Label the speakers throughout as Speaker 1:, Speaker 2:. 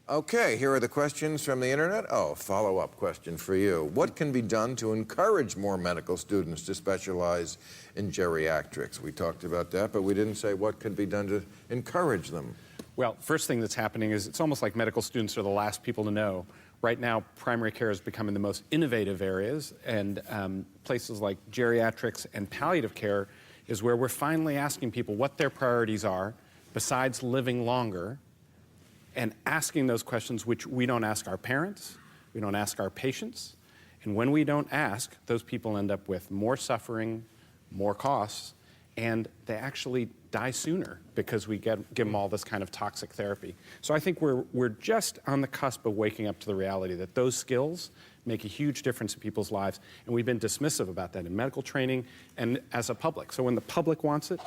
Speaker 1: Okay, here are the questions from the internet. Oh, follow-up question for you. What can be done to encourage more medical students to specialize in geriatrics? We talked about that, but we didn't say what could be done to encourage them.
Speaker 2: Well, first thing that's happening is it's almost like medical students are the last people to know. Right now, primary care is becoming the most innovative areas, and places like geriatrics and palliative care is where we're finally asking people what their priorities are besides living longer, and asking those questions which we don't ask our parents, we don't ask our patients, and when we don't ask, those people end up with more suffering, more costs, and they actually die sooner because we give them all this kind of toxic therapy. So I think we're just on the cusp of waking up to the reality that those skills make a huge difference in people's lives, and we've been dismissive about that in medical training and as a public. So when the public wants it,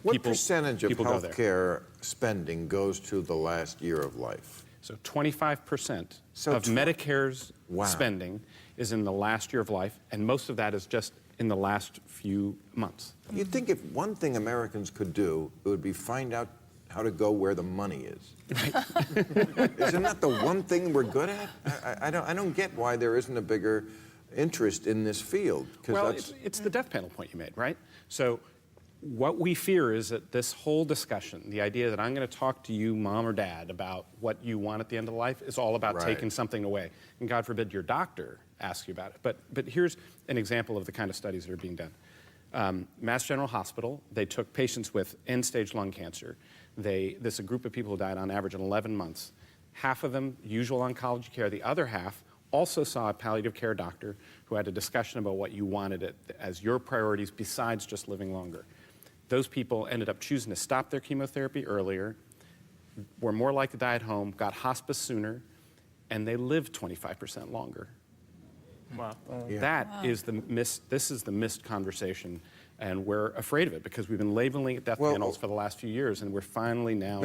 Speaker 1: what percentage of health care spending goes to the last year of life?
Speaker 2: So 25% of Medicare's spending is in the last year of life, and most of that is just in the last few months.
Speaker 1: You'd think if one thing Americans could do, it would be find out how to go where the money is. Isn't that the one thing we're good at? I don't get why there isn't a bigger interest in this field.
Speaker 2: Well, it's the death panel point you made, right? So what we fear is that this whole discussion, the idea that I'm going to talk to you, mom or dad, about what you want at the end of life is all about taking something away. And God forbid your doctor asks you about it. But here's an example of the kind of studies that are being done. Mass General Hospital, they took patients with end-stage lung cancer. This is a group of people who died on average in 11 months. Half of them, usual oncology care. The other half also saw a palliative care doctor who had a discussion about what you wanted as your priorities besides just living longer. Those people ended up choosing to stop their chemotherapy earlier, were more likely to die at home, got hospice sooner, and they lived 25% longer.
Speaker 3: Wow.
Speaker 2: This is the missed conversation, and we're afraid of it because we've been labeling it death panels for the last few years, and we're finally now